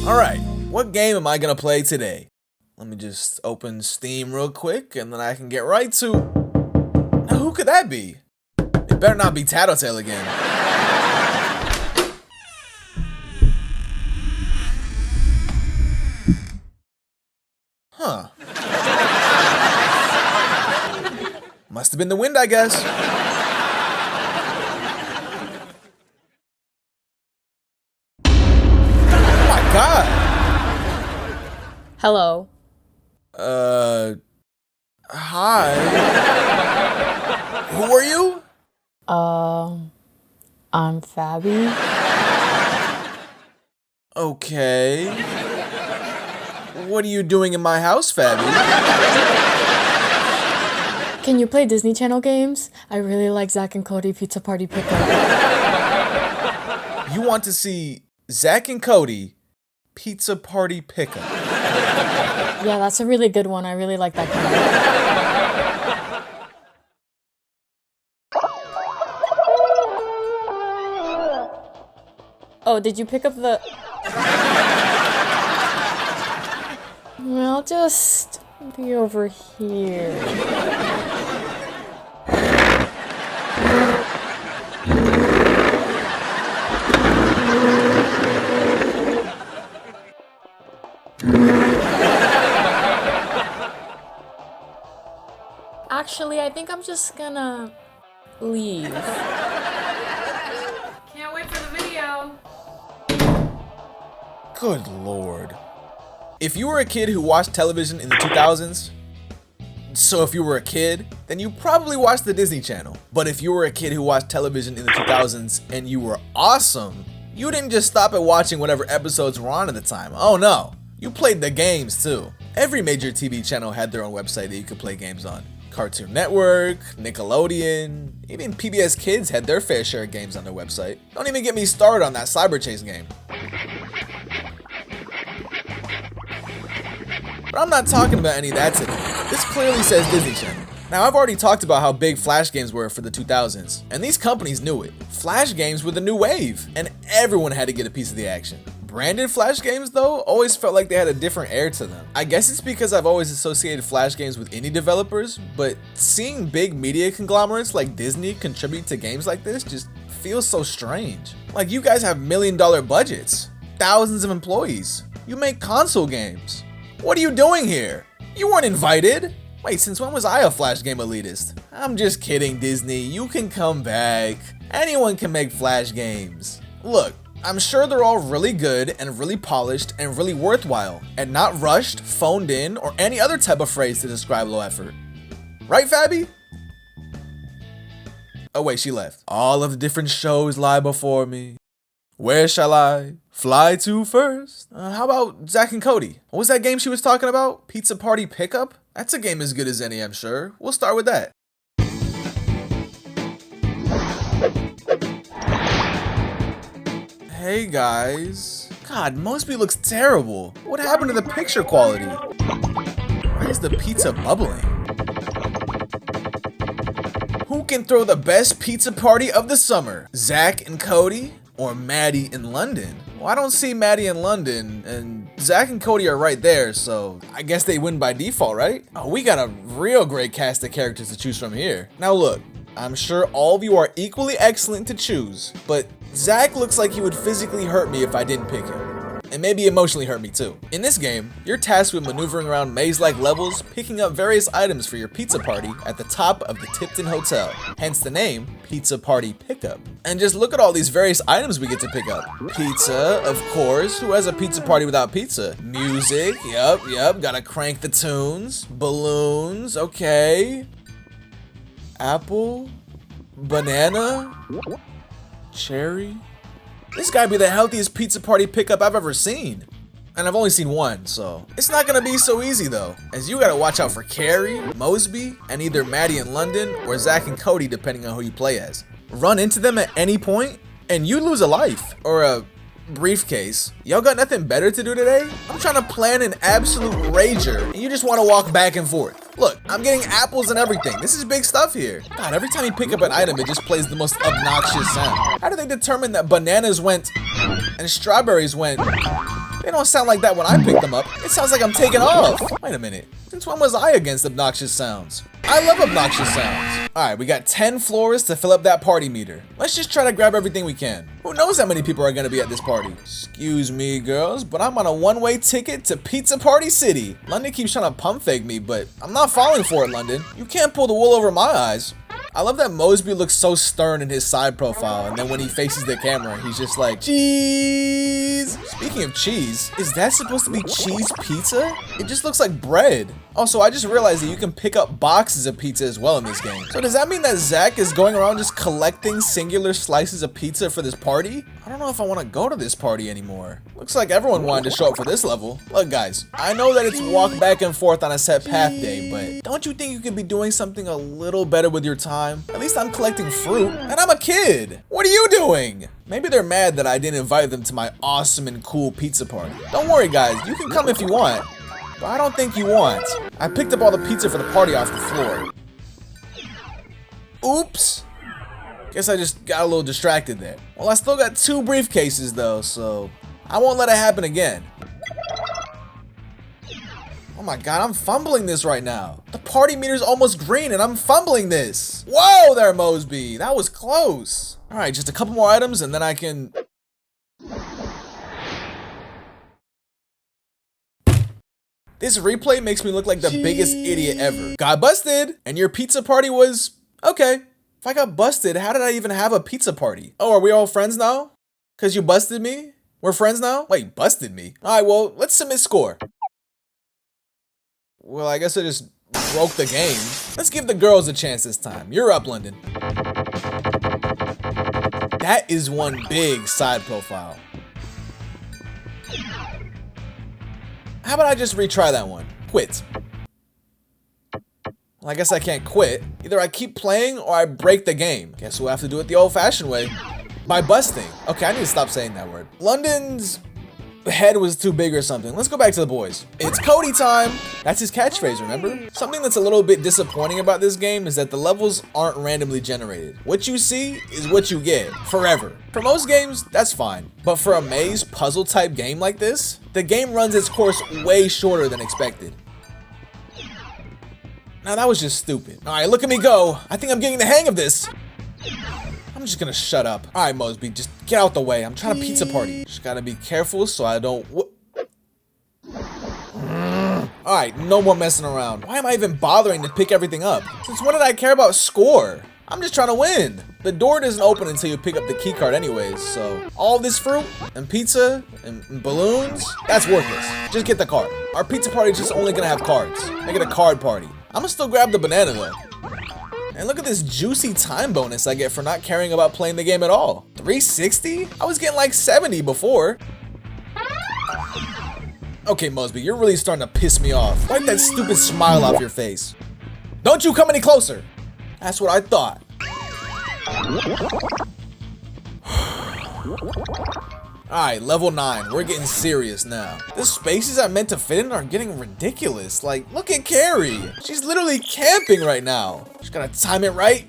Alright, what game am I gonna play today? Let me just open Steam real quick and then I can get right to... Now, who could that be? It better not be Tattletale again. Huh. Must have been the wind, I guess. Oh my god! Hello. Hi. Who are you? I'm Fabi. Okay. What are you doing in my house, Fabi? Can you play Disney Channel games? I really like Zack and Cody Pizza Party Pickup. You want to see Zack and Cody Pizza Party Pickup? Yeah, that's a really good one. I really like that game. Oh, did you pick up the... I'll just be over here. Actually, I think I'm just gonna leave. Can't wait for the video. Good lord. If you were a kid who watched television in the 2000s, so if you were a kid, then you probably watched the Disney Channel. But if you were a kid who watched television in the 2000s and you were awesome, you didn't just stop at watching whatever episodes were on at the time. Oh no, you played the games too. Every major TV channel had their own website that you could play games on. Cartoon Network, Nickelodeon, even PBS Kids had their fair share of games on their website. Don't even get me started on that Cyber Chase game. But I'm not talking about any of that today. This clearly says Disney Channel. Now, I've already talked about how big Flash games were for the 2000s, and these companies knew it. Flash games were the new wave, and everyone had to get a piece of the action. Branded Flash games, though, always felt like they had a different air to them. I guess it's because I've always associated Flash games with indie developers, but seeing big media conglomerates like Disney contribute to games like this just feels so strange. Like, you guys have million-dollar budgets, thousands of employees. You make console games. What are you doing here? You weren't invited. Wait, since when was I a Flash game elitist? I'm just kidding, Disney. You can come back. Anyone can make Flash games. Look, I'm sure they're all really good and really polished and really worthwhile and not rushed, phoned in, or any other type of phrase to describe low effort. Right, Fabi? Oh wait, she left. All of the different shows lie before me. Where shall I fly to first? How about Zack and Cody? What was that game she was talking about? Pizza Party Pickup? That's a game as good as any, I'm sure. We'll start with that. Hey guys. God, Moseby looks terrible. What happened to the picture quality? Why is the pizza bubbling? Who can throw the best pizza party of the summer? Zack and Cody? Or Maddie in London? Well, I don't see Maddie in London, and Zack and Cody are right there, so I guess they win by default, right? Oh, we got a real great cast of characters to choose from here. Now look, I'm sure all of you are equally excellent to choose, but Zack looks like he would physically hurt me if I didn't pick him. And maybe emotionally hurt me too. In this game, you're tasked with maneuvering around maze-like levels, picking up various items for your pizza party at the top of the Tipton Hotel. Hence the name, Pizza Party Pickup. And just look at all these various items we get to pick up. Pizza, of course. Who has a pizza party without pizza? Music, yep, gotta crank the tunes. Balloons, okay. Apple, banana, cherry. This gotta be the healthiest pizza party pickup I've ever seen. And I've only seen one, so. It's not gonna be so easy though, as you gotta watch out for Carrie, Moseby, and either Maddie in London or Zack and Cody depending on who you play as. Run into them at any point, and you lose a life, or a briefcase. Y'all got nothing better to do today? I'm trying to plan an absolute rager, and you just wanna walk back and forth. Look, I'm getting apples and everything. This is big stuff here. God, every time you pick up an item, it just plays the most obnoxious sound. How do they determine that bananas went and strawberries went They don't sound like that when I pick them up. It sounds like I'm taking off. Wait a minute. Since when was I against obnoxious sounds? I love obnoxious sounds. Alright, we got 10 floors to fill up that party meter. Let's just try to grab everything we can. Who knows how many people are gonna be at this party? Excuse me, girls, but I'm on a one-way ticket to Pizza Party City. London keeps trying to pump fake me, but I'm not falling for it, London. You can't pull the wool over my eyes. I love that Moseby looks so stern in his side profile, and then when he faces the camera, he's just like, cheese! Speaking of cheese, is that supposed to be cheese pizza? It just looks like bread. Also, I just realized that you can pick up boxes of pizza as well in this game. So does that mean that Zach is going around just collecting singular slices of pizza for this party? I don't know if I want to go to this party anymore. Looks like everyone wanted to show up for this level. Look guys, I know that it's walk back and forth on a set path day, but don't you think you could be doing something a little better with your time? At least I'm collecting fruit, and I'm a kid. What are you doing? Maybe they're mad that I didn't invite them to my awesome and cool pizza party. Don't worry guys, you can come if you want. But I don't think you want. I picked up all the pizza for the party off the floor. Oops. Guess I just got a little distracted there. Well, I still got 2 briefcases though, so I won't let it happen again. Oh my god, I'm fumbling this right now. The party meter's almost green and I'm fumbling this. Whoa there, Moseby. That was close. All right, just a couple more items and then I can... This replay makes me look like the biggest idiot ever. Got busted, and your pizza party was okay. If I got busted, how did I even have a pizza party? Oh, are we all friends now? Cause you busted me? We're friends now? Wait, busted me? All right, well, let's submit score. Well, I guess I just broke the game. Let's give the girls a chance this time. You're up, London. That is one big side profile. How about I just retry that one? Quit. Well, I guess I can't quit. Either I keep playing or I break the game. Guess we'll have to do it the old-fashioned way. By busting. Okay, I need to stop saying that word. London's head was too big or something. Let's go back to the boys. It's Cody time. That's his catchphrase, remember? Something that's a little bit disappointing about this game is that the levels aren't randomly generated. What you see is what you get, forever. For most games, that's fine. But for a maze puzzle type game like this, the game runs its course way shorter than expected. Now that was just stupid. All right, look at me go. I think I'm getting the hang of this. I'm just gonna shut up. All right, Moseby, just get out the way. I'm trying to pizza party. Just gotta be careful so I don't... All right, no more messing around. Why am I even bothering to pick everything up? Since when did I care about score? I'm just trying to win. The door doesn't open until you pick up the key card anyways, so all this fruit and pizza and balloons, that's worthless. Just get the card. Our pizza party is just only gonna have cards. Make it a card party. I'm gonna still grab the banana though. And look at this juicy time bonus I get for not caring about playing the game at all. 360? I was getting like 70 before. Okay, Moseby, you're really starting to piss me off. Wipe that stupid smile off your face. Don't you come any closer. That's what I thought. Alright, level 9. We're getting serious now. The spaces I'm meant to fit in are getting ridiculous. Like, look at Carrie. She's literally camping right now. Just gotta time it right.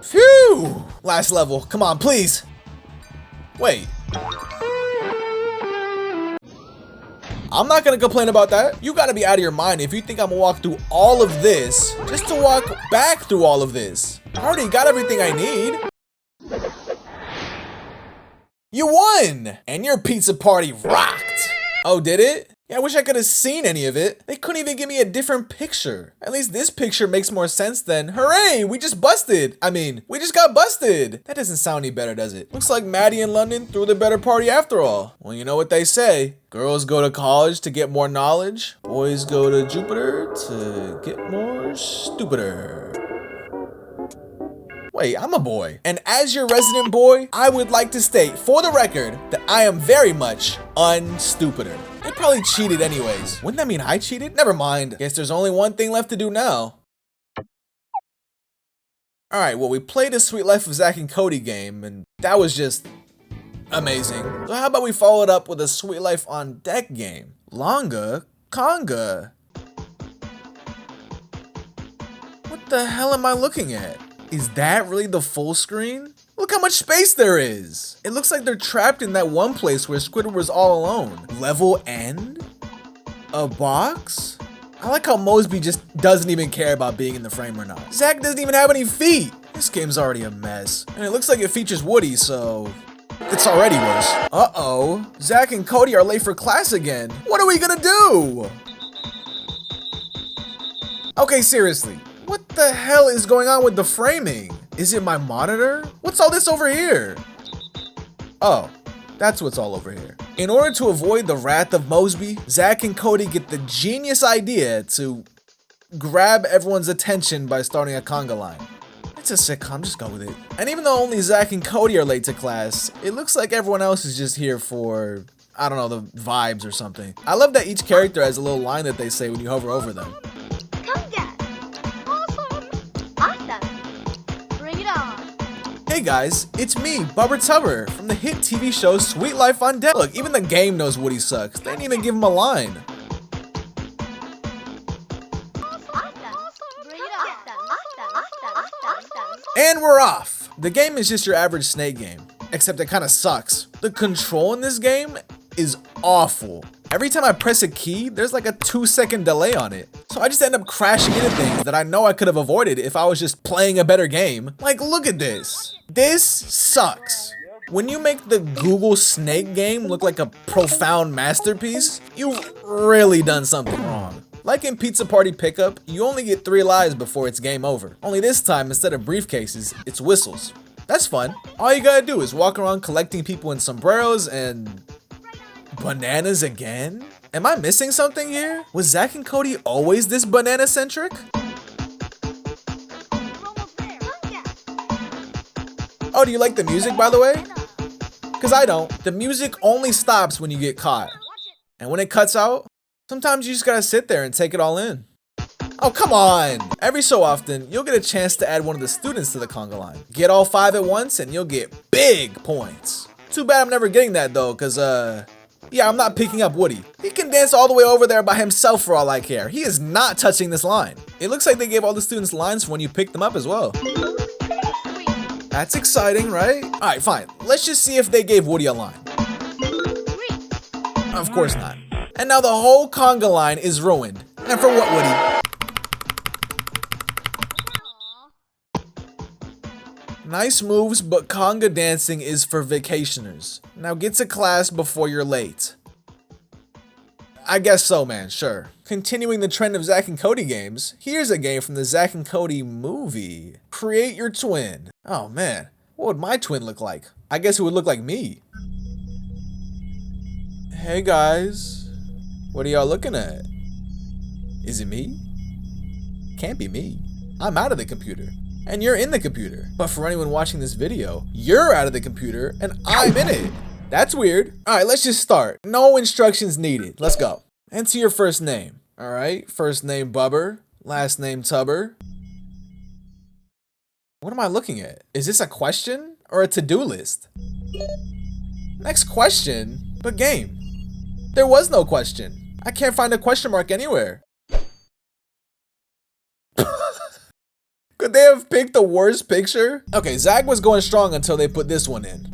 Phew! Last level. Come on, please. Wait. I'm not gonna complain about that. You gotta be out of your mind if you think I'm gonna walk through all of this just to walk back through all of this. I already got everything I need. You won! And your pizza party rocked! Oh, did it? Yeah, I wish I could have seen any of it. They couldn't even give me a different picture. At least this picture makes more sense than, hooray, we just busted. I mean, we just got busted. That doesn't sound any better, does it? Looks like Maddie and London threw the better party after all. Well, you know what they say. Girls go to college to get more knowledge. Boys go to Jupiter to get more stupider. Wait, I'm a boy. And as your resident boy, I would like to state for the record that I am very much unstupider. They probably cheated anyways. Wouldn't that mean I cheated? Never mind. Guess there's only one thing left to do now. Alright, well, we played a Sweet Life of Zack and Cody game, and that was just amazing. So how about we follow it up with a Sweet Life on Deck game? Longa Conga. What the hell am I looking at? Is that really the full screen? Look how much space there is. It looks like they're trapped in that one place where Squidward was all alone. Level end? A box? I like how Moseby just doesn't even care about being in the frame or not. Zach doesn't even have any feet. This game's already a mess. And it looks like it features Woody, so it's already worse. Uh-oh. Zach and Cody are late for class again. What are we gonna do? Okay, seriously. What the hell is going on with the framing? Is it my monitor? What's all this over here? Oh, that's what's all over here. In order to avoid the wrath of Moseby, Zach and Cody get the genius idea to grab everyone's attention by starting a conga line. It's a sitcom, just go with it. And even though only Zach and Cody are late to class, it looks like everyone else is just here for, I don't know, the vibes or something. I love that each character has a little line that they say when you hover over them. Hey guys, it's me, BubberTubber, from the hit TV show Sweet Life on Deck. Look, even the game knows Woody sucks. They didn't even give him a line. And we're off. The game is just your average snake game, except it kind of sucks. The control in this game is awful. Every time I press a key, there's like a 2-second delay on it. So I just end up crashing into things that I know I could have avoided if I was just playing a better game. Like, look at this. This sucks. When you make the Google Snake game look like a profound masterpiece, you've really done something wrong. Like in Pizza Party Pickup, you only get 3 lives before it's game over. Only this time, instead of briefcases, it's whistles. That's fun. All you gotta do is walk around collecting people in sombreros and bananas again? Am I missing something here? Was Zach and Cody always this banana-centric? Oh, do you like the music, by the way? Because I don't. The music only stops when you get caught. And when it cuts out, sometimes you just gotta sit there and take it all in. Oh, come on! Every so often, you'll get a chance to add one of the students to the conga line. Get all 5 at once and you'll get big points. Too bad I'm never getting that though, because yeah, I'm not picking up Woody. He can dance all the way over there by himself for all I care. He is not touching this line. It looks like they gave all the students lines for when you pick them up as well. That's exciting, right? All right, fine. Let's just see if they gave Woody a line. Of course not. And now the whole conga line is ruined. And for what, Woody? Nice moves, but conga dancing is for vacationers. Now get to class before you're late. I guess so, man, sure. Continuing the trend of Zach and Cody games, here's a game from the Zach and Cody movie. Create your twin. Oh man, what would my twin look like? I guess it would look like me. Hey guys, what are y'all looking at? Is it me? Can't be me. I'm out of the computer. And you're in the computer. But for anyone watching this video, you're out of the computer and I'm in it. That's weird. All right, let's just start. No instructions needed. Let's go. Enter your first name. All right, first name Bubber, last name Tubber. What am I looking at? Is this a question or a to-do list? Next question, but game. There was no question. I can't find a question mark anywhere. Could they have picked the worst picture? Okay, Zach was going strong until they put this one in.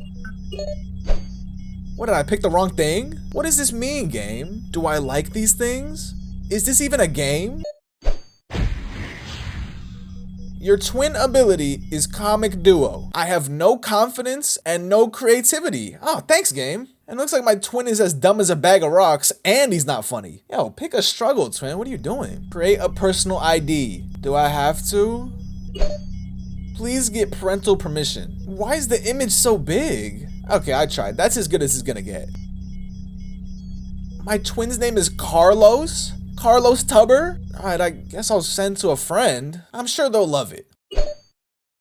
What, did I pick the wrong thing? What does this mean, game? Do I like these things? Is this even a game? Your twin ability is comic duo. I have no confidence and no creativity. Oh, thanks, game. And looks like my twin is as dumb as a bag of rocks and he's not funny. Yo, pick a struggle, twin. What are you doing? Create a personal ID. Do I have to? Please get parental permission. Why is the image so big? Okay, I tried. That's as good as it's gonna get. My twin's name is Carlos? Carlos Tubber? Alright, I guess I'll send to a friend. I'm sure they'll love it.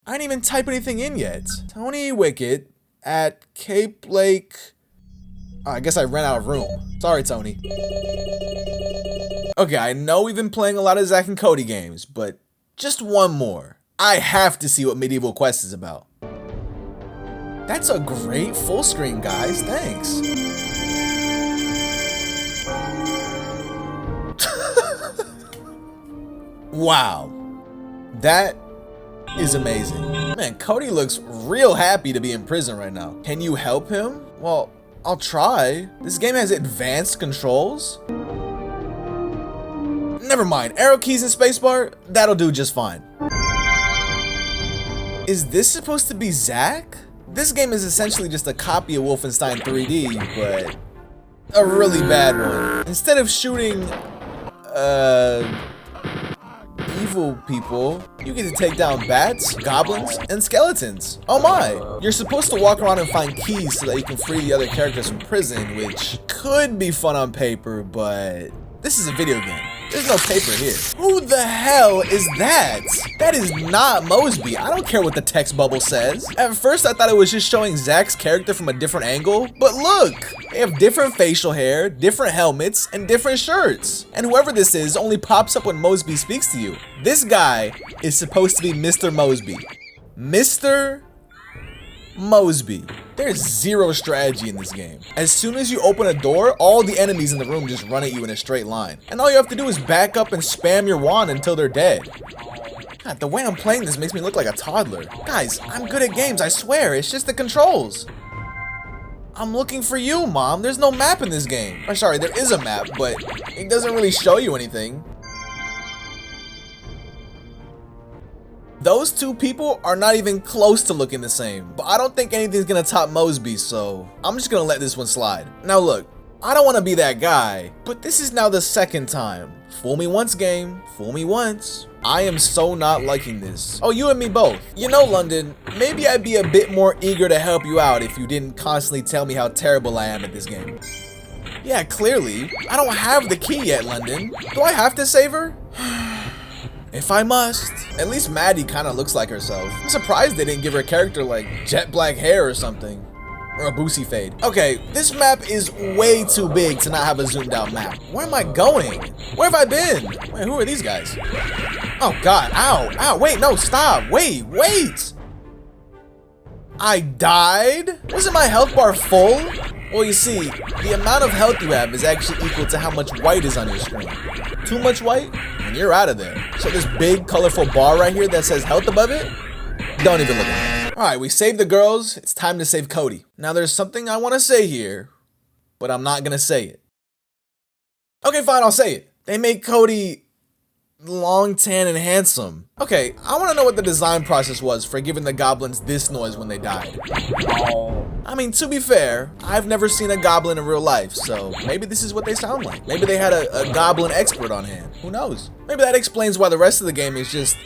I didn't even type anything in yet. Tony Wickett at Cape Lake. Oh, I guess I ran out of room. Sorry, Tony. Okay, I know we've been playing a lot of Zach and Cody games, but just one more. I have to see what Medieval Quest is about. That's a great full screen, guys. Thanks. Wow. That is amazing. Man, Cody looks real happy to be in prison right now. Can you help him? Well, I'll try. This game has advanced controls. Never mind, arrow keys and spacebar, that'll do just fine. Is this supposed to be Zack? This game is essentially just a copy of Wolfenstein 3D, but a really bad one. Instead of shooting, evil people, you get to take down bats, goblins, and skeletons. Oh my! You're supposed to walk around and find keys so that you can free the other characters from prison, which could be fun on paper, but this is a video game. There's no paper here. Who the hell is that? That is not Moseby. I don't care what the text bubble says. At first, I thought it was just showing Zack's character from a different angle, but look, they have different facial hair, different helmets, and different shirts. And whoever this is only pops up when Moseby speaks to you. This guy is supposed to be Mr. Moseby. Mr. Moseby. There's zero strategy in this game. As soon as you open a door, all the enemies in the room just run at you in a straight line. And all you have to do is back up and spam your wand until they're dead. God, the way I'm playing this makes me look like a toddler. Guys, I'm good at games, I swear. It's just the controls. I'm looking for you, Mom. There's no map in this game. Or sorry, there is a map, but it doesn't really show you anything. Those two people are not even close to looking the same, but I don't think anything's gonna top Moseby, so I'm just gonna let this one slide. Now look, I don't wanna be that guy, but this is now the second time. Fool me once, game, fool me once. I am so not liking this. Oh, you and me both. You know, London, maybe I'd be a bit more eager to help you out if you didn't constantly tell me how terrible I am at this game. Yeah, clearly. I don't have the key yet, London. Do I have to save her? If I must. At least Maddie kind of looks like herself. I'm surprised they didn't give her a character like jet black hair or something. Or a boosie fade. Okay, this map is way too big to not have a zoomed out map. Where am I going? Where have I been? Wait, who are these guys? Oh God, ow, ow, wait, no, stop, wait. I died? Wasn't my health bar full? Well, you see, the amount of health you have is actually equal to how much white is on your screen. Too much white, and you're out of there. So this big, colorful bar right here that says health above it, don't even look at it. All right, we saved the girls. It's time to save Cody. Now, there's something I want to say here, but I'm not going to say it. Okay, fine, I'll say it. They made Cody long, tan, and handsome. Okay, I want to know what the design process was for giving the goblins this noise when they died. I mean, to be fair, I've never seen a goblin in real life, so maybe this is what they sound like. Maybe they had a goblin expert on hand. Who knows? Maybe that explains why the rest of the game is just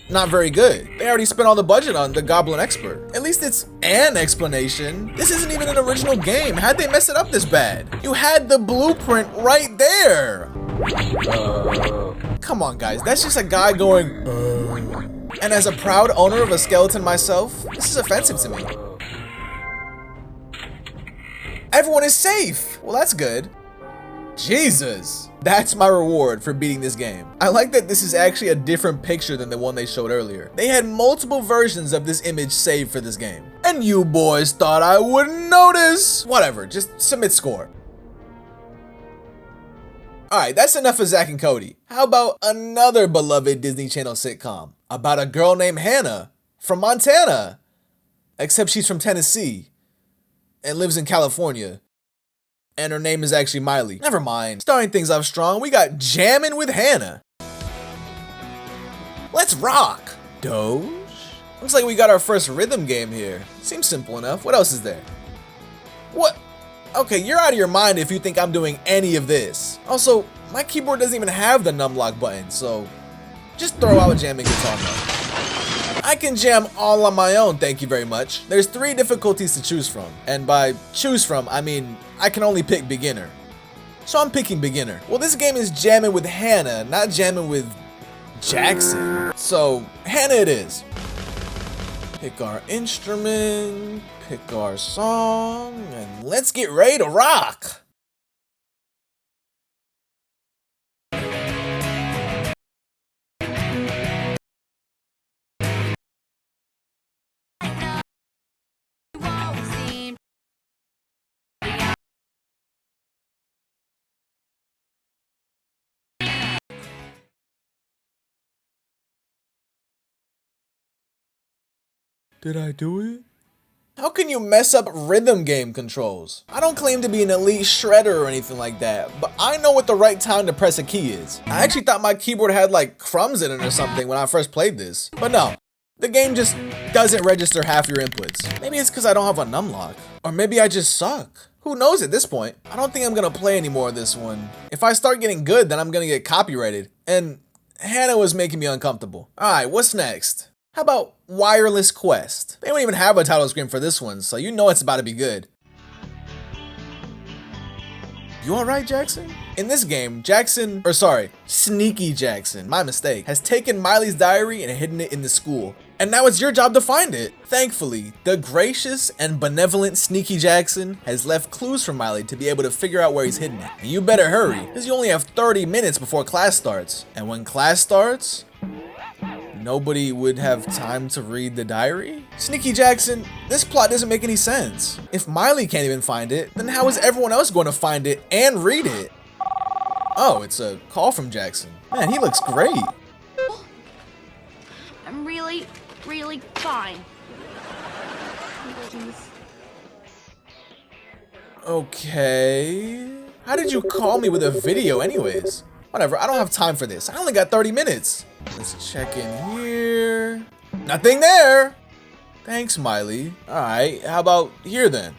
not very good. They already spent all the budget on the goblin expert. At least it's an explanation. This isn't even an original game. How'd they mess it up this bad? You had the blueprint right there. Come on, guys. That's just a guy going, And as a proud owner of a skeleton myself, this is offensive to me. Everyone is safe. Well, that's good. Jesus. That's my reward for beating this game. I like that this is actually a different picture than the one they showed earlier. They had multiple versions of this image saved for this game. And you boys thought I wouldn't notice. Whatever, just submit score. Alright, that's enough of Zack and Cody. How about another beloved Disney Channel sitcom about a girl named Hannah from Montana, except she's from Tennessee and lives in California, and her name is actually Miley. Never mind. Starting things off strong, we got Jammin' with Hannah. Let's rock. Doge? Looks like we got our first rhythm game here. Seems simple enough. What else is there? What? Okay, you're out of your mind if you think I'm doing any of this. Also, my keyboard doesn't even have the numlock button, so just throw out jamming guitar mode. I can jam all on my own, thank you very much. There's 3 difficulties to choose from, and by choose from, I mean I can only pick beginner. So I'm picking beginner. Well, this game is jamming with Hannah, not jamming with Jackson. So, Hannah it is. Pick our instrument, pick our song, and let's get ready to rock! Did I do it? How can you mess up rhythm game controls? I don't claim to be an elite shredder or anything like that, but I know what the right time to press a key is. I actually thought my keyboard had like crumbs in it or something when I first played this, but no. The game just doesn't register half your inputs. Maybe it's because I don't have a numlock. Or maybe I just suck. Who knows at this point? I don't think I'm gonna play any more of this one. If I start getting good, then I'm gonna get copyrighted. And Hannah was making me uncomfortable. Alright, what's next? How about Wireless Quest? They don't even have a title screen for this one, so you know it's about to be good. You alright, Jackson? In this game, Sneaky Jackson, my mistake, has taken Miley's diary and hidden it in the school. And now it's your job to find it. Thankfully, the gracious and benevolent Sneaky Jackson has left clues for Miley to be able to figure out where he's hidden it. And you better hurry, because you only have 30 minutes before class starts. And when class starts, nobody would have time to read the diary? Sneaky Jackson, this plot doesn't make any sense. If Miley can't even find it, then how is everyone else going to find it and read it? Oh, it's a call from Jackson. Man, he looks great. I'm really fine. Okay. How did you call me with a video anyways? Whatever, I don't have time for this. I only got 30 minutes. Let's check in here. Nothing there. Thanks, Miley. Alright, how about here then?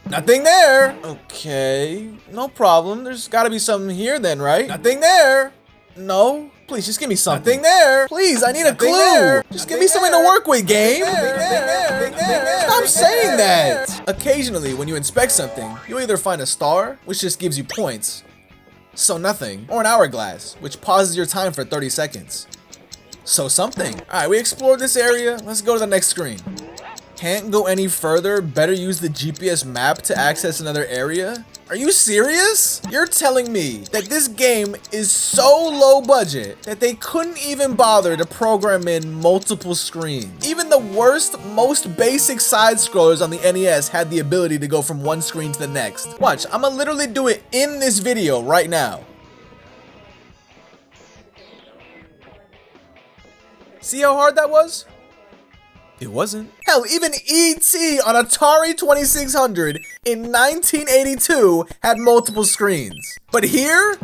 Nothing there. Okay, no problem. There's gotta be something here then, right? Nothing there. No, please just give me something. Nothing there. Please, I need a clue. There. Just give me something to work with, game. Stop saying that. Occasionally, when you inspect something, you'll either find a star, which just gives you points, so nothing, or an hourglass, which pauses your time for 30 seconds. So something. Alright, we explored this area. Let's go to the next screen. Can't go any further. Better use the GPS map to access another area. Are you serious? You're telling me that this game is so low budget that they couldn't even bother to program in multiple screens. Even the worst, most basic side scrollers on the NES had the ability to go from one screen to the next. Watch, I'ma literally do it in this video right now. See how hard that was? It wasn't. Hell, even E.T. on Atari 2600 in 1982 had multiple screens. But here,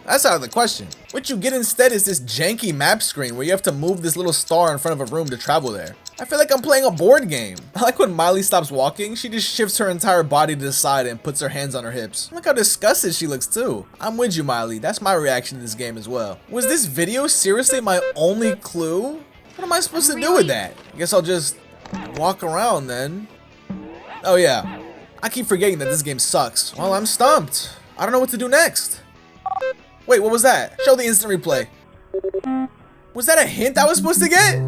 that's out of the question. What you get instead is this janky map screen where you have to move this little star in front of a room to travel there. I feel like I'm playing a board game. I like when Miley stops walking, she just shifts her entire body to the side and puts her hands on her hips. Look how disgusted she looks too. I'm with you, Miley. That's my reaction to this game as well. Was this video seriously my only clue? What am I supposed to do with that? I guess I'll just walk around then. Oh yeah, I keep forgetting that this game sucks. Well, I'm stumped. I don't know what to do next. Wait, what was that? Show the instant replay. Was that a hint I was supposed to get?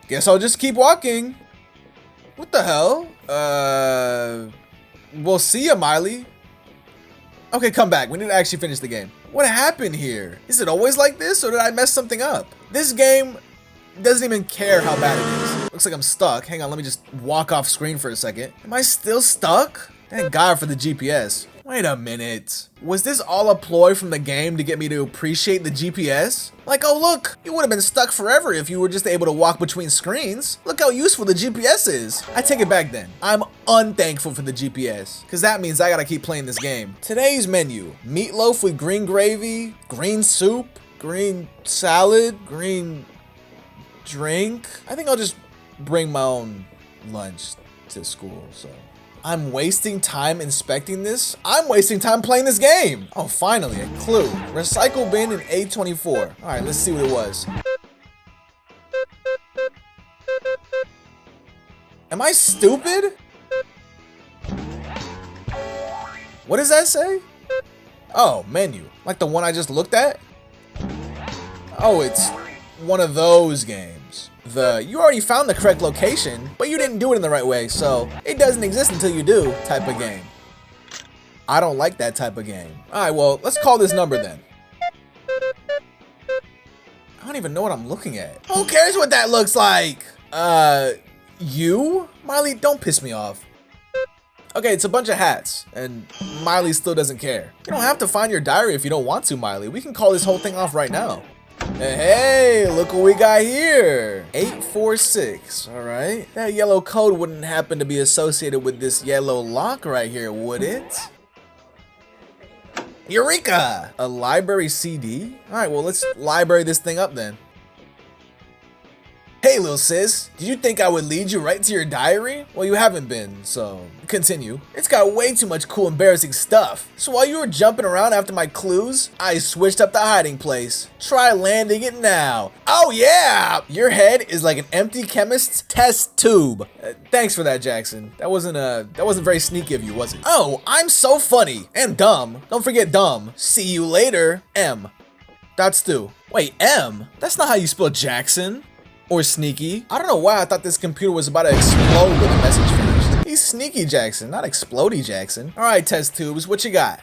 Guess I'll just keep walking. What the hell? We'll see ya, Miley. Okay, come back. We need to actually finish the game. What happened here? Is it always like this, or did I mess something up? This game doesn't even care how bad it is. Looks like I'm stuck. Hang on, let me just walk off screen for a second. Am I still stuck? Thank God for the GPS. Wait a minute. Was this all a ploy from the game to get me to appreciate the GPS? Like, oh look, you would have been stuck forever if you were just able to walk between screens. Look how useful the GPS is. I take it back then. I'm unthankful for the GPS, because that means I gotta keep playing this game. Today's menu: meatloaf with green gravy, green soup, green salad, green drink. I think I'll just bring my own lunch to school, so. I'm wasting time inspecting this? I'm wasting time playing this game! Oh, finally, a clue. Recycle bin in A24. Alright, let's see what it was. Am I stupid? What does that say? Oh, menu. Like the one I just looked at? Oh, it's one of those games. You already found the correct location, but you didn't do it in the right way, so it doesn't exist until you do type of game. I don't like that type of game. Alright, well, let's call this number then. I don't even know what I'm looking at. Who cares what that looks like? You? Miley, don't piss me off. Okay, it's a bunch of hats, and Miley still doesn't care. You don't have to find your diary if you don't want to, Miley. We can call this whole thing off right now. Hey, look what we got here. 846, all right. That yellow code wouldn't happen to be associated with this yellow lock right here, would it? Eureka! A library CD? All right, well, let's library this thing up then. Hey, little sis, did you think I would lead you right to your diary? Well, you haven't been, so continue. It's got way too much cool, embarrassing stuff. So while you were jumping around after my clues, I switched up the hiding place. Try landing it now. Oh yeah! Your head is like an empty chemist's test tube. Thanks for that, Jackson. That wasn't very sneaky of you, was it? Oh, I'm so funny and dumb. Don't forget dumb. See you later, M. That's Stu. Wait, M? That's not how you spell Jackson. Or sneaky. I don't know why I thought this computer was about to explode when the message finished. He's sneaky Jackson, not explodey Jackson. All right, test tubes, what you got?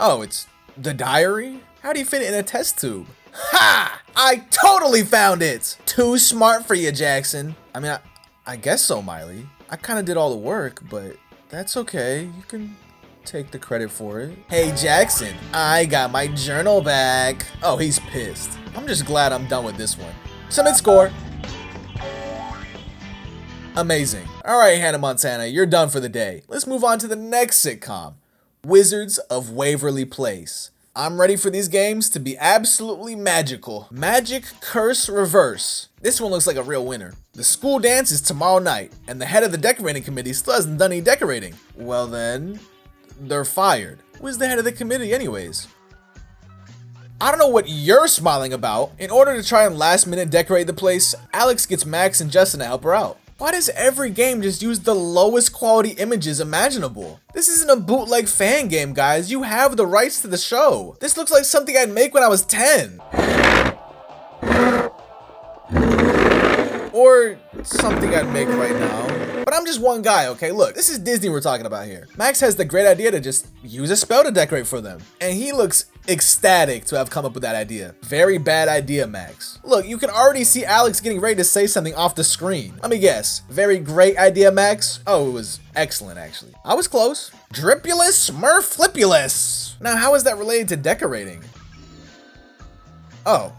Oh, it's the diary? How do you fit it in a test tube? Ha! I totally found it! Too smart for you, Jackson. I mean, I guess so, Miley. I kind of did all the work, but that's okay. You can take the credit for it. Hey, Jackson, I got my journal back. Oh, he's pissed. I'm just glad I'm done with this one. Submit score. Amazing. All right, Hannah Montana, you're done for the day. Let's move on to the next sitcom, Wizards of Waverly Place. I'm ready for these games to be absolutely magical. Magic Curse Reverse. This one looks like a real winner. The school dance is tomorrow night, and the head of the decorating committee still hasn't done any decorating. Well then, they're fired. Who's the head of the committee anyways? I don't know what you're smiling about. In order to try and last minute decorate the place, Alex gets Max and Justin to help her out. Why does every game just use the lowest quality images imaginable? This isn't a bootleg fan game, guys. You have the rights to the show. This looks like something I'd make when I was 10. Or something I'd make right now. But I'm just one guy, okay? Look, this is Disney we're talking about here. Max has the great idea to just use a spell to decorate for them. And he looks ecstatic to have come up with that idea. Very bad idea, Max. Look, you can already see Alex getting ready to say something off the screen. Let me guess. Very great idea, Max? Oh, it was excellent, actually. I was close. Dripulus Smurflipulus. Now, how is that related to decorating? Oh,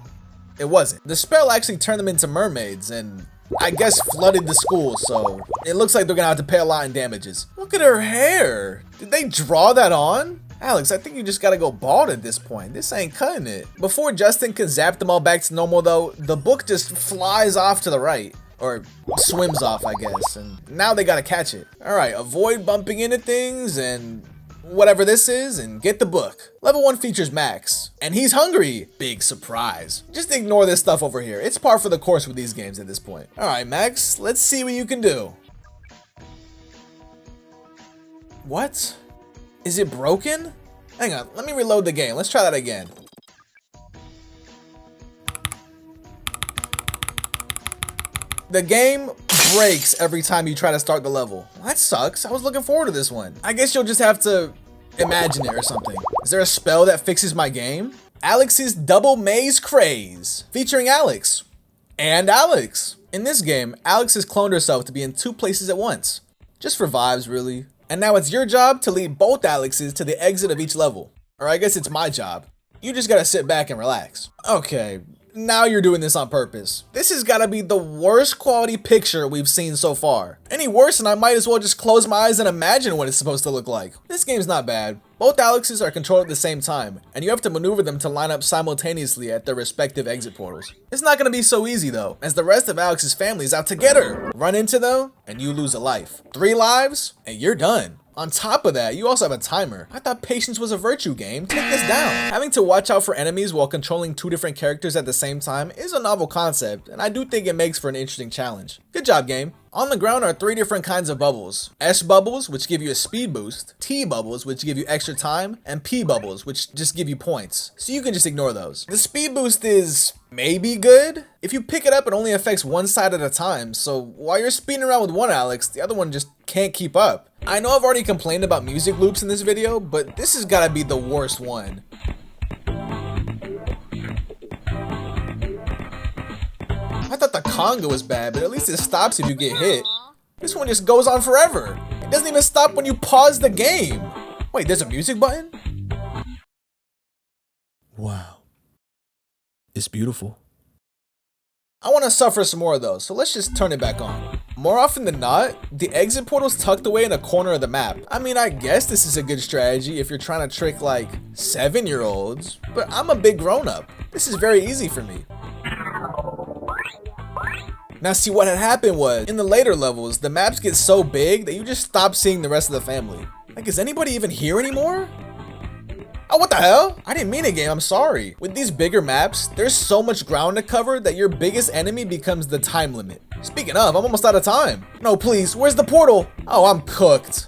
it wasn't. The spell actually turned them into mermaids and I guess flooded the school, so it looks like they're gonna have to pay a lot in damages. Look at her hair. Did they draw that on? Alex, I think you just gotta go bald at this point. This ain't cutting it. Before Justin can zap them all back to normal though, the book just flies off to the right. Or swims off, I guess, and now they gotta catch it. All right, avoid bumping into things and whatever this is and get the book. Level 1 features Max, and he's hungry. Big surprise. Just ignore this stuff over here. It's par for the course with these games at this point. All right, Max, let's see what you can do. What? Is it broken? Hang on, let me reload the game. Let's try that again. The game breaks every time you try to start the level. Well, that sucks. I was looking forward to this one. I guess you'll just have to imagine it or something. Is there a spell that fixes my game? Alex's Double Maze Craze, featuring Alex and Alex. In this game, Alex has cloned herself to be in 2 places at once. Just for vibes, really. And now it's your job to lead both Alexes to the exit of each level. Or I guess it's my job. You just gotta sit back and relax. Okay. Now you're doing this on purpose. This has gotta be the worst quality picture we've seen so far. Any worse and I might as well just close my eyes and imagine what it's supposed to look like. This game's not bad. Both Alexes are controlled at the same time, and you have to maneuver them to line up simultaneously at their respective exit portals. It's not gonna be so easy though, as the rest of Alex's family is out to get her. Run into them, and you lose a life. 3 lives, and you're done. On top of that, you also have a timer. I thought patience was a virtue game. Take this down. Having to watch out for enemies while controlling 2 different characters at the same time is a novel concept, and I do think it makes for an interesting challenge. Good job, game. On the ground are 3 different kinds of bubbles. S bubbles, which give you a speed boost, T bubbles, which give you extra time, and P bubbles, which just give you points. So you can just ignore those. The speed boost is maybe good. If you pick it up, it only affects one side at a time, so while you're speeding around with one Alex, the other one just can't keep up. I know I've already complained about music loops in this video, but this has gotta be the worst one. I thought the conga was bad, but at least it stops if you get hit. This one just goes on forever. It doesn't even stop when you pause the game. Wait, there's a music button? Wow. It's beautiful. I want to suffer some more of those, so let's just turn it back on. More often than not, the exit portal's tucked away in a corner of the map. I mean, I guess this is a good strategy if you're trying to trick like 7-year-olds, but I'm a big grown-up. This is very easy for me. Now see, what had happened was, in the later levels, the maps get so big that you just stop seeing the rest of the family. Like, is anybody even here anymore? Oh, what the hell? I didn't mean a game, I'm sorry. With these bigger maps, there's so much ground to cover that your biggest enemy becomes the time limit. Speaking of, I'm almost out of time. No, please, where's the portal? Oh, I'm cooked.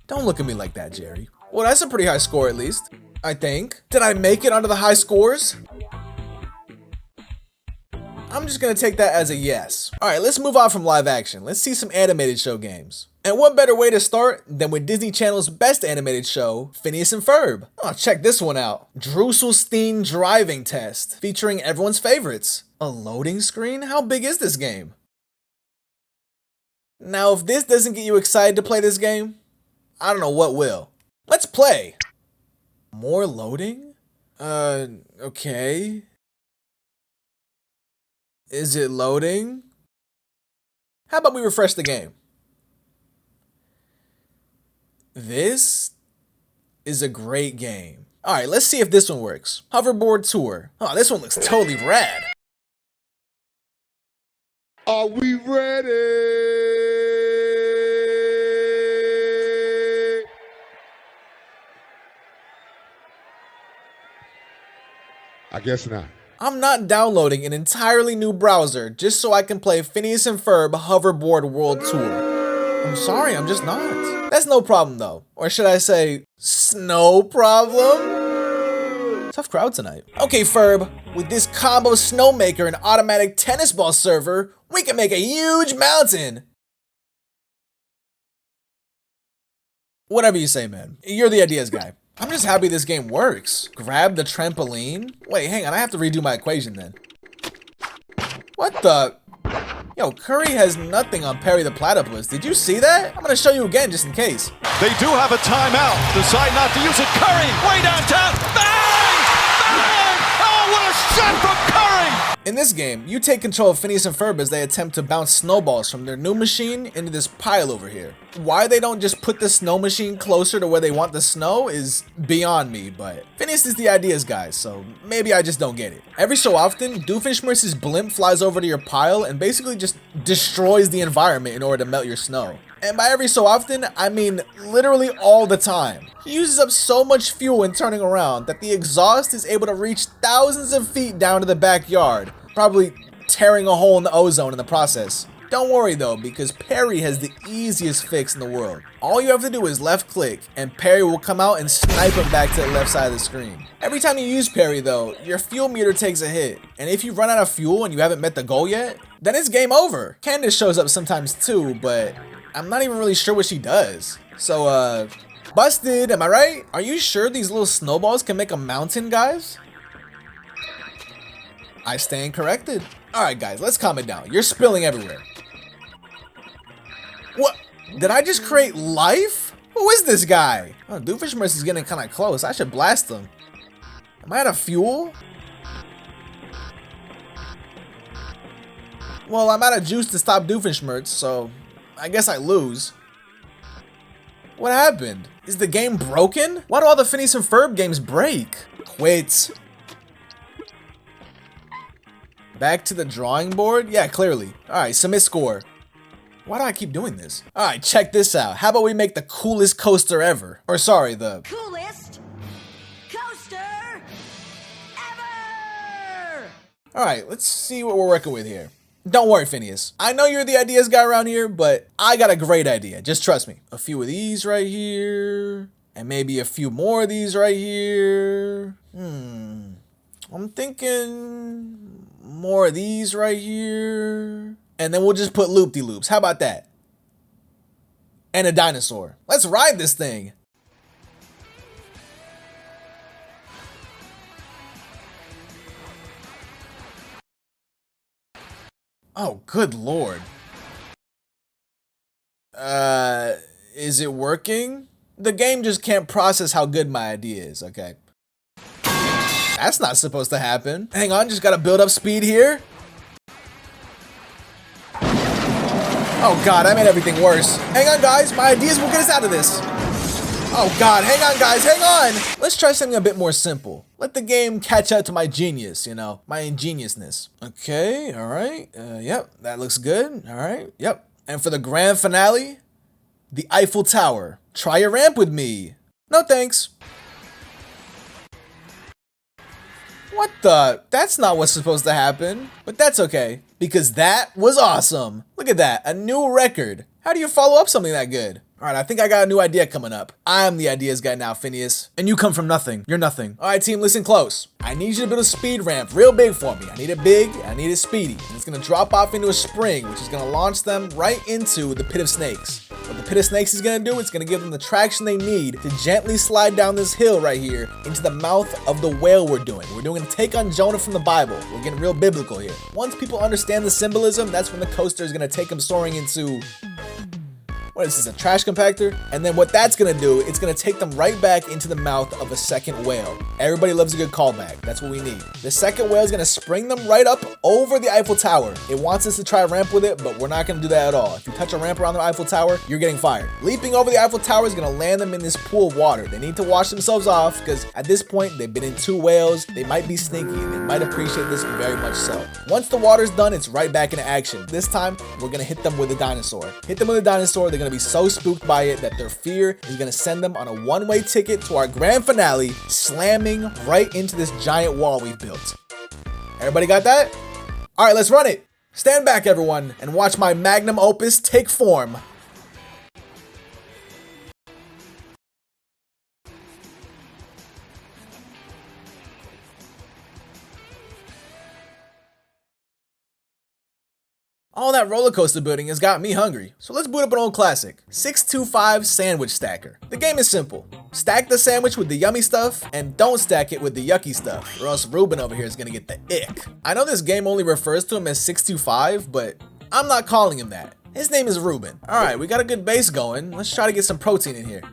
Don't look at me like that, Jerry. Well, that's a pretty high score at least, I think. Did I make it onto the high scores? I'm just gonna take that as a yes. All right, let's move on from live action. Let's see some animated show games. And what better way to start than with Disney Channel's best animated show, Phineas and Ferb. Oh, check this one out. Drusselstein Driving Test, featuring everyone's favorites. A loading screen? How big is this game? Now, if this doesn't get you excited to play this game, I don't know what will. Let's play. More loading? Okay. Is it loading? How about we refresh the game? This is a great game. All right, let's see if this one works. Hoverboard Tour. Oh, this one looks totally rad. Are we ready? I guess not. I'm not downloading an entirely new browser just so I can play Phineas and Ferb Hoverboard World Tour. I'm sorry, I'm just not. That's no problem though. Or should I say, snow problem? Tough crowd tonight. Okay, Ferb, with this combo snowmaker and automatic tennis ball server, we can make a huge mountain. Whatever you say, man. You're the ideas guy. I'm just happy this game works. Grab the trampoline? Wait, hang on, I have to redo my equation then. What the? Yo, Curry has nothing on Perry the Platypus. Did you see that? I'm gonna show you again just in case. They do have a timeout. Decide not to use it. Curry, way downtown. Bang! Bang! Oh, what a shot from Curry! In this game, you take control of Phineas and Ferb as they attempt to bounce snowballs from their new machine into this pile over here. Why they don't just put the snow machine closer to where they want the snow is beyond me, but Phineas is the ideas guy, so maybe I just don't get it. Every so often, Doofenshmirtz's blimp flies over to your pile and basically just destroys the environment in order to melt your snow. And by every so often, I mean literally all the time. He uses up so much fuel in turning around that the exhaust is able to reach thousands of feet down to the backyard, probably tearing a hole in the ozone in the process. Don't worry though, because Perry has the easiest fix in the world. All you have to do is left click, and Perry will come out and snipe him back to the left side of the screen. Every time you use Perry though, your fuel meter takes a hit, and if you run out of fuel and you haven't met the goal yet, then it's game over. Candace shows up sometimes too, but I'm not even really sure what she does. So, busted, am I right? Are you sure these little snowballs can make a mountain, guys? I stand corrected. Alright guys, let's calm it down. You're spilling everywhere. What? Did I just create life? Who is this guy? Oh, Doofenshmirtz is getting kind of close. I should blast him. Am I out of fuel? Well, I'm out of juice to stop Doofenshmirtz, so I guess I lose. What happened? Is the game broken? Why do all the Phineas and Ferb games break? Quit. Back to the drawing board? Yeah, clearly. Alright, submit score. Why do I keep doing this? Alright, check this out. How about we make the coolest coaster ever? Or sorry, the Coolest coaster ever! Alright, let's see what we're working with here. Don't worry, Phineas. I know you're the ideas guy around here, but I got a great idea. Just trust me. A few of these right here. And maybe a few more of these right here. I'm thinking more of these right here. And then we'll just put loop-de-loops. How about that? And a dinosaur. Let's ride this thing. Oh, good lord. Is it working? The game just can't process how good my idea is, okay? That's not supposed to happen. Hang on, just gotta build up speed here. Oh God, I made everything worse. Hang on guys, my ideas will get us out of this. Oh God, hang on guys, hang on. Let's try something a bit more simple. Let the game catch up to my genius, you know, my ingeniousness. Okay, all right, yep, that looks good. All right, yep. And for the grand finale, the Eiffel Tower. Try your ramp with me. No thanks. What the? That's not what's supposed to happen. But that's okay, because that was awesome. Look at that, a new record. How do you follow up something that good? All right, I think I got a new idea coming up. I'm the ideas guy now, Phineas. And you come from nothing. You're nothing. All right, team, listen close. I need you to build a speed ramp real big for me. I need it big, I need it speedy. And it's gonna drop off into a spring, which is gonna launch them right into the pit of snakes. What the pit of snakes is gonna do, it's gonna give them the traction they need to gently slide down this hill right here into the mouth of the whale we're doing. We're doing a take on Jonah from the Bible. We're getting real biblical here. Once people understand the symbolism, that's when the coaster is gonna take them soaring into... What is this, a trash compactor? And then what that's gonna do, it's gonna take them right back into the mouth of a second whale. Everybody loves a good callback. That's what we need. The second whale is gonna spring them right up over the Eiffel Tower. It wants us to try a ramp with it, but we're not gonna do that at all. If you touch a ramp around the Eiffel Tower, you're getting fired. Leaping over the Eiffel Tower is gonna land them in this pool of water. They need to wash themselves off because at this point, they've been in 2 whales. They might be sneaky and they might appreciate this very much so. Once the water's done, it's right back into action. This time, we're gonna hit them with a dinosaur. Hit them with a dinosaur, they're gonna be so spooked by it that their fear is gonna send them on a one-way ticket to our grand finale, slamming right into this giant wall we've built. Everybody got that? All right, let's run it. Stand back, everyone, and watch my magnum opus take form. All that roller coaster building has got me hungry, so let's boot up an old classic, 625 Sandwich Stacker. The game is simple. Stack the sandwich with the yummy stuff, and don't stack it with the yucky stuff, or else Ruben over here is gonna get the ick. I know this game only refers to him as 625, but I'm not calling him that. His name is Ruben. All right, we got a good base going. Let's try to get some protein in here.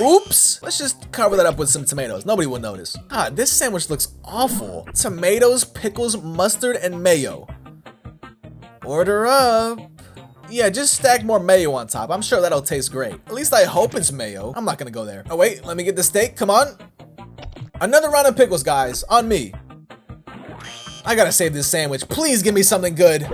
Oops! Let's just cover that up with some tomatoes. Nobody will notice. Ah, this sandwich looks awful. Tomatoes, pickles, mustard, and mayo. Order up. Yeah, just stack more mayo on top. I'm sure that'll taste great. At least I hope it's mayo. I'm not gonna go there. Oh wait, let me get the steak, come on. Another round of pickles, guys, on me. I gotta save this sandwich. Please give me something good.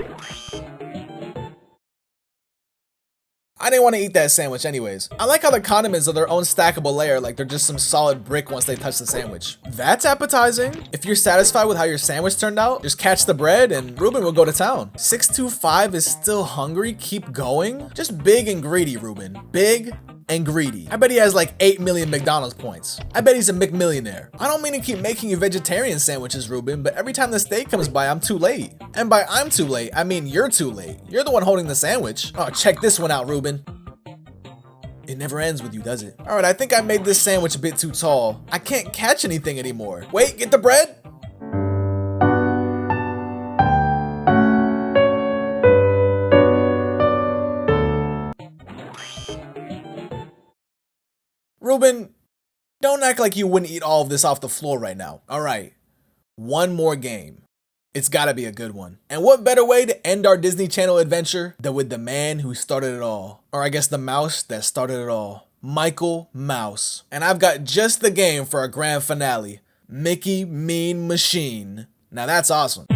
I didn't want to eat that sandwich anyways. I like how the condiments are their own stackable layer, like they're just some solid brick once they touch the sandwich. That's appetizing. If you're satisfied with how your sandwich turned out, just catch the bread and Ruben will go to town. 625 is still hungry, keep going. Just big and greedy, Ruben. Big and greedy. I bet he has like 8 million McDonald's points. I bet he's a McMillionaire. I don't mean to keep making you vegetarian sandwiches, Ruben, but every time the steak comes by, I'm too late. And by I'm too late, I mean you're too late. You're the one holding the sandwich. Oh, check this one out, Ruben. It never ends with you, does it? All right, I think I made this sandwich a bit too tall. I can't catch anything anymore. Wait, get the bread? Ruben, don't act like you wouldn't eat all of this off the floor right now. All right, one more game. It's gotta be a good one. And what better way to end our Disney Channel adventure than with the man who started it all. Or I guess the mouse that started it all. Michael Mouse. And I've got just the game for our grand finale. Mickey Mean Machine. Now that's awesome.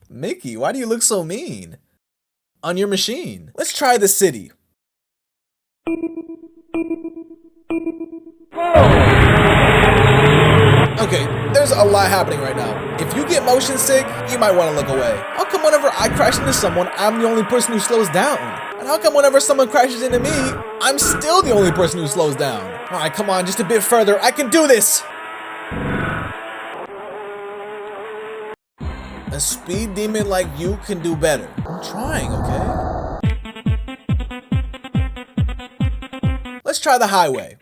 Mickey, why do you look so mean? On your machine. Let's try the city. Okay, there's a lot happening right now. If you get motion sick, you might want to look away. How come whenever I crash into someone, I'm the only person who slows down? And how come whenever someone crashes into me, I'm still the only person who slows down? All right, come on, just a bit further. I can do this. A speed demon like you can do better. I'm trying, okay? Let's try the highway.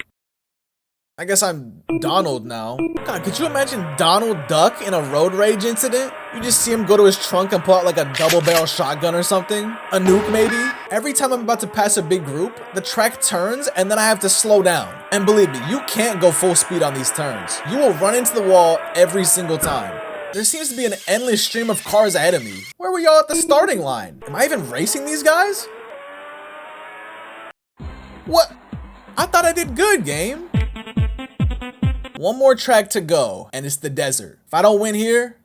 I guess I'm Donald now. God, could you imagine Donald Duck in a road rage incident? You just see him go to his trunk and pull out like a double barrel shotgun or something. A nuke maybe. Every time I'm about to pass a big group, the track turns and then I have to slow down. And believe me, you can't go full speed on these turns. You will run into the wall every single time. There seems to be an endless stream of cars ahead of me. Where were y'all at the starting line? Am I even racing these guys? What? I thought I did good, game. One more track to go, and it's the desert. If I don't win here,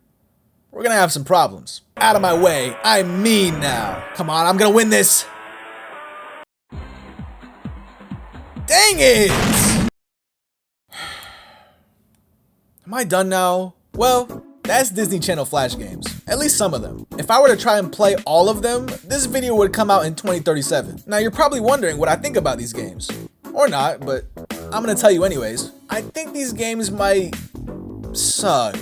we're gonna have some problems. Out of my way, I'm mean now. Come on, I'm gonna win this. Dang it! Am I done now? Well, that's Disney Channel Flash games. At least some of them. If I were to try and play all of them, this video would come out in 2037. Now you're probably wondering what I think about these games. Or not, but I'm gonna tell you anyways. I think these games might suck.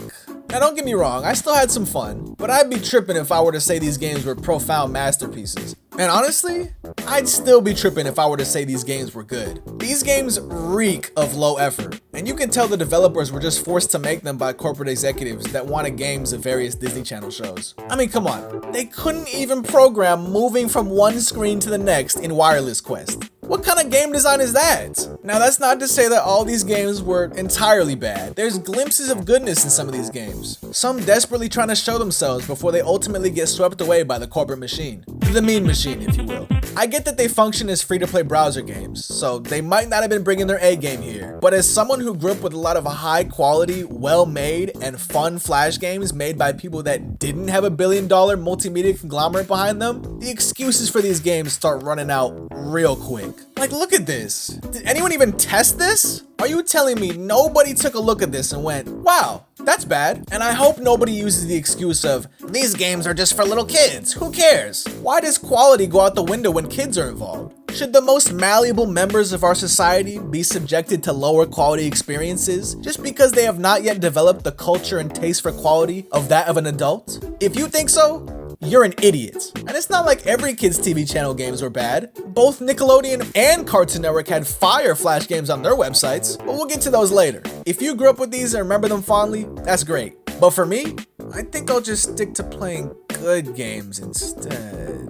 Now don't get me wrong, I still had some fun, but I'd be tripping if I were to say these games were profound masterpieces. And honestly, I'd still be tripping if I were to say these games were good. These games reek of low effort, and you can tell the developers were just forced to make them by corporate executives that wanted games of various Disney Channel shows. I mean, come on, they couldn't even program moving from one screen to the next in Wireless Quest. What kind of game design is that? Now that's not to say that all these games were entirely bad. There's glimpses of goodness in some of these games. Some desperately trying to show themselves before they ultimately get swept away by the corporate machine. The mean machine, if you will. I get that they function as free-to-play browser games, so they might not have been bringing their A game here. But as someone who grew up with a lot of high-quality, well-made, and fun Flash games made by people that didn't have a billion-dollar multimedia conglomerate behind them, the excuses for these games start running out real quick. Like, look at this. Did anyone even test this? Are you telling me nobody took a look at this and went, wow, that's bad? And I hope nobody uses the excuse of, these games are just for little kids, who cares? Why does quality go out the window when kids are involved? Should the most malleable members of our society be subjected to lower quality experiences just because they have not yet developed the culture and taste for quality of that of an adult? If you think so, you're an idiot. And it's not like every kids TV channel games were bad. Both Nickelodeon and Cartoon Network had fire Flash games on their websites, but we'll get to those later. If you grew up with these and remember them fondly, that's great. But for me, I think I'll just stick to playing good games instead.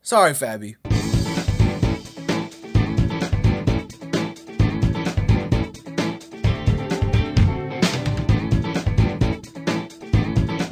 Sorry, Fabi.